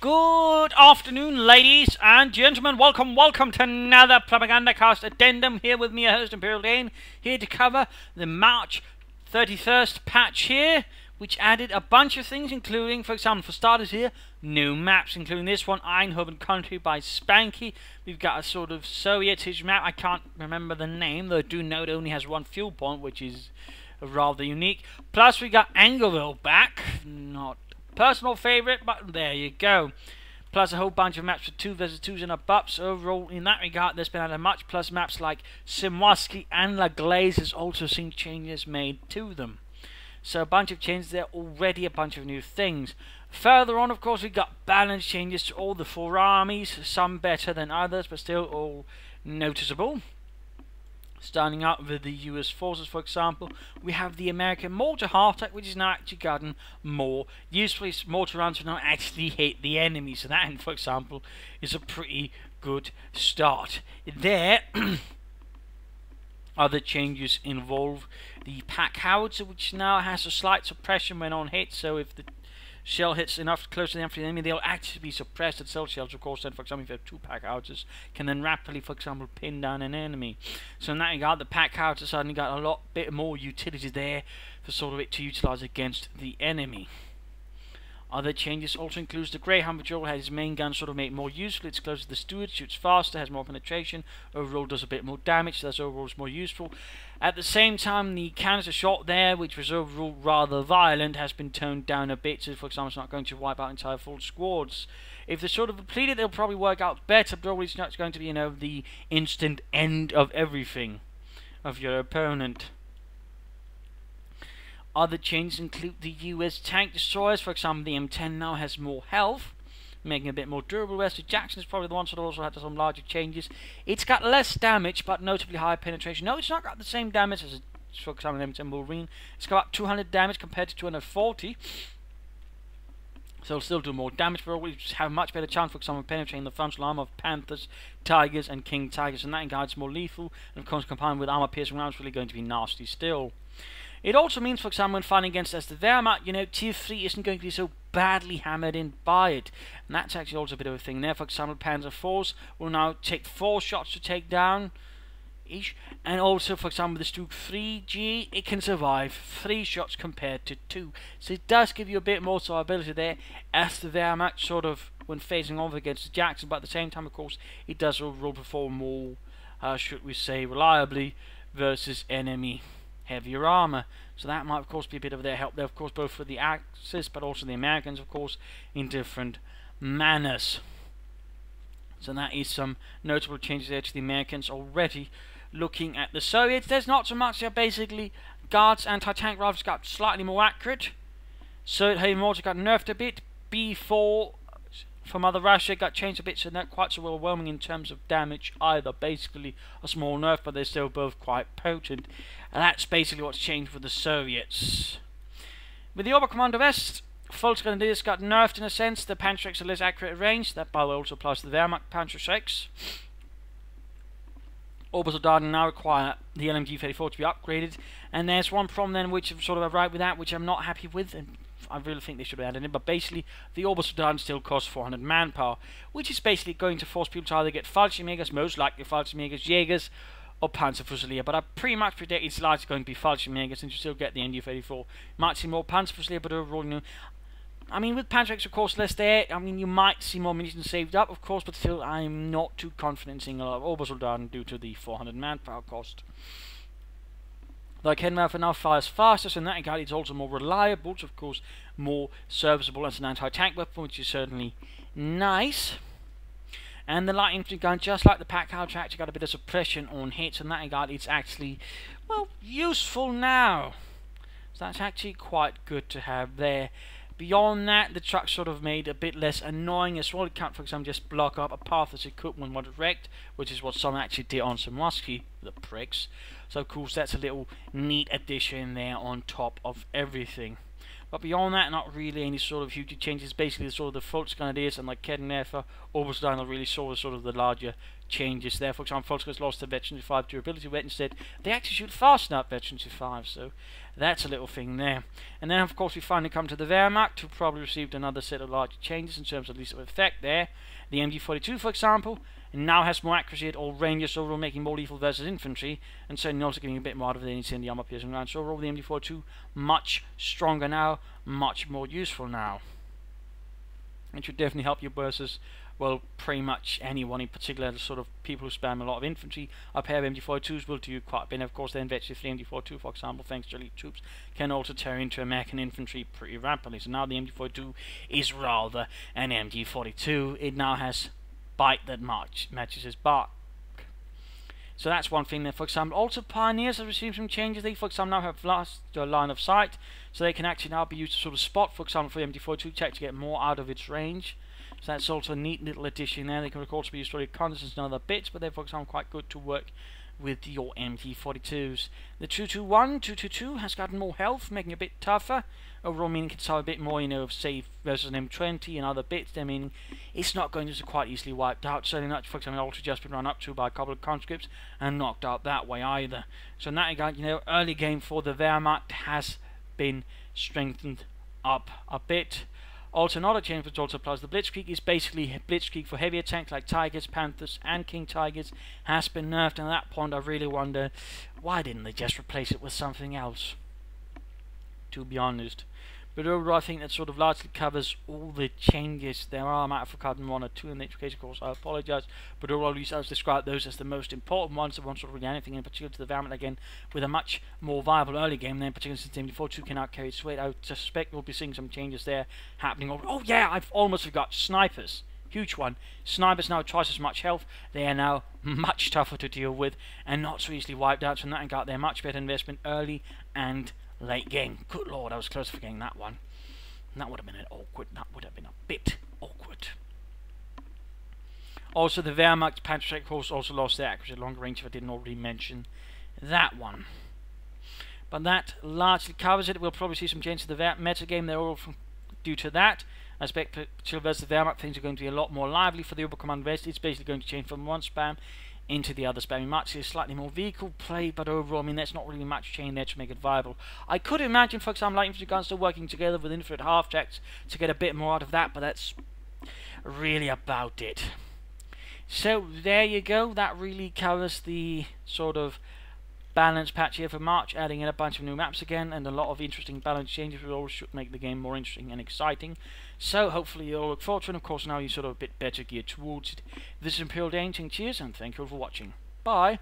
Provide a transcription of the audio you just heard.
Good afternoon, ladies and gentlemen. Welcome to another Propagandacast Addendum. Here with me, your host, Imperial Dane, here to cover the March 31st patch here, which added a bunch of things, including, for example, for starters here, new maps, including this one, Eindhoven Country by Spanky. We've got a sort of Sovietish map. I can't remember the name, though I do know it only has one fuel point, which is rather unique. Plus, we got Angerville back. Not personal favourite, but there you go. Plus a whole bunch of maps with 2 vs 2s and a bups. Overall, in that regard, there's been added much. Plus maps like Simwaski and La Glaze has also seen changes made to them. So a bunch of changes there, already a bunch of new things. Further on, of course, we got balance changes to all the 4 armies. Some better than others, but still all noticeable. Starting out with the US forces, for example, we have the American mortar half-attack, which is now actually gotten more useful. Its mortar rounds will now actually hit the enemy, so that, for example, is a pretty good start. There, other changes involve the pack howitzer, which now has a slight suppression when on hit, so if the shell hits enough close to the enemy, they'll actually be suppressed. And cell shells, of course, then, for example, if you have 2 pack howitzers, can then rapidly, for example, pin down an enemy. So in that regard, the pack howitzer suddenly got a lot bit more utility there for sort of it to utilize against the enemy. Other changes also includes the Greyhound Patrol has its main gun sort of made more useful. It's closer to the Steward, shoots faster, has more penetration, overall does a bit more damage, so that's overall more useful. At the same time, the canister shot there, which was overall rather violent, has been toned down a bit, so for example it's not going to wipe out entire full squads. If they're sort of depleted, they'll probably work out better, but always not going to be, the instant end of everything of your opponent. Other changes include the US tank destroyers. For example, the M10 now has more health, making it a bit more durable. Whereas the Jackson is probably the one that also had some larger changes. It's got less damage, but notably higher penetration. No, it's not got the same damage as, for example, an M10 Wolverine. It's got about 200 damage compared to 240. So it'll still do more damage, but always have a much better chance, for example, penetrating the frontal armor of Panthers, Tigers, and King Tigers. And that regard is more lethal. And of course, combined with armor-piercing rounds, really going to be nasty still. It also means, for example, when fighting against us, the Wehrmacht, Tier 3 isn't going to be so badly hammered in by it. And that's actually also a bit of a thing there. For example, Panzer IVs will now take 4 shots to take down each. And also, for example, the Stug 3G, it can survive 3 shots compared to 2. So it does give you a bit more survivability there as the Wehrmacht sort of when facing off against the Jackson. But at the same time, of course, it does overall perform more, should we say, reliably versus enemy heavier armor. So that might of course be a bit of their help there, of course, both for the Axis but also the Americans, of course, in different manners. So that is some notable changes there to the Americans already. Looking at the Soviets, there's not so much there. Basically, Guards anti-tank rifles got slightly more accurate. Soviet heavy mortar got nerfed a bit. B4 from Mother Russia got changed a bit, so not quite so overwhelming in terms of damage either. Basically a small nerf, but they're still both quite potent. And that's basically what's changed with the Soviets. With the Oberkommando West, Volksgrenadiers got nerfed in a sense. The Panzerschrecks are less accurate at range. That, by the way, also applies to the Wehrmacht Panzerschrecks. Obersoldaten now require the LMG 34 to be upgraded. And there's one problem then which I'm sort of right with that, which I'm not happy with. And I really think they should have added it, but basically the Obersoldaten still cost 400 manpower, which is basically going to force people to either get Fallschirmjägers, most likely Fallschirmjägers, Jägers, or Panzerfusilier. But I pretty much predict it's likely going to be Fallschirmjägers, since you still get the ND-34. Might see more Panzerfusilier, but overall, I mean, with Panzerschrecks, of course, less there. I mean, you might see more munitions saved up, of course, but still, I'm not too confident in seeing a lot of Obersoldaten due to the 400 manpower cost. Like Henwerfer now fires faster, so in that regard it's also more reliable, it's of course more serviceable as an anti-tank weapon, which is certainly nice. And the light infantry gun, just like the pack howitzer, actually got a bit of suppression on hits, in that regard it's actually, well, useful now. So that's actually quite good to have there. Beyond that, the truck sort of made a bit less annoying as well. It can't, for example, just block up a path as it could when one was wrecked, which is what some actually did on some Muskie, the pricks. So of course that's a little neat addition there on top of everything. But beyond that, not really any sort of huge changes. Basically, the sort of the Volksgrenadiers and like Kettenwerfer, Obersoldaten really saw the sort of the larger changes there. For example, Volkswagen's lost their Veteran 5 durability, but instead they actually shoot faster up Veteran 5, so that's a little thing there. And then of course we finally come to the Wehrmacht, who probably received another set of larger changes in terms of least of effect there. The MG42, for example, now has more accuracy at all ranges, overall making more lethal versus infantry, and certainly also giving a bit more out of it than you see in the armor-piercing round. So overall the MG42 much stronger now, much more useful now. It should definitely help you versus, well, pretty much anyone, in particular the sort of people who spam a lot of infantry. A pair of MG42s will do you quite a bit. Of course, then Veteran 3 MG42, for example, thanks to elite troops, can also tear into American infantry pretty rapidly. So now the MG42 is rather an MG42. It now has bite that matches his bark. So that's one thing there. For example, also Pioneers have received some changes. They, for example, now have lost their line of sight, so they can actually now be used to sort of spot, for example, for the MG42 to actually get more out of its range. So that's also a neat little addition there. They can of course be used for reconnaissance and other bits, but they're, for example, quite good to work with your MG42s. The 222 has gotten more health, making it a bit tougher. Overall, meaning it can suffer a bit more, you know, of save versus an M20 and other bits. There, meaning it's not going to be quite easily wiped out. Certainly not, for example, also just been run up to by a couple of conscripts and knocked out that way either. So in that regard, you know, early game for the Wehrmacht has been strengthened up a bit. Also, another change which also applies to the Blitzkrieg is basically Blitzkrieg for heavier tanks like Tigers, Panthers, and King Tigers has been nerfed. And at that point, I really wonder why didn't they just replace it with something else? To be honest. But overall, I think that sort of largely covers all the changes there are. I might have forgotten one or two in each case, of course, I apologise. But overall, at least I was described those as the most important ones. That won't sort of really anything in particular to the Wehrmacht again, with a much more viable early game then, particularly since MG42 can outcarry its weight. I suspect we'll be seeing some changes there happening. Oh yeah, I've almost forgot snipers. Huge one. Snipers now twice as much health. They are now much tougher to deal with and not so easily wiped out. So in that regard, they're much better investment early and late game. Good lord, I was close to forgetting that one. That would have been an awkward. That would have been a bit awkward. Also, the Wehrmacht Panzer Horse also lost their accuracy at longer range, if I didn't already mention that one. But that largely covers it. We'll probably see some changes to the meta game. They're all due to that. I expect versus the Wehrmacht things are going to be a lot more lively for the Oberkommand West. It's basically going to change from one spam into the other spam. You might see a slightly more vehicle play, but overall, I mean, there's not really much chain there to make it viable. I could imagine, for example, light infantry guns still working together with infrared half-tracks to get a bit more out of that, but that's really about it. So, there you go. That really covers the sort of balance patch here for March, adding in a bunch of new maps again, and a lot of interesting balance changes, which always should make the game more interesting and exciting. So hopefully you'll look forward to it, and of course now you're sort of a bit better geared towards it. This is Imperial Danger, cheers, and thank you all for watching. Bye!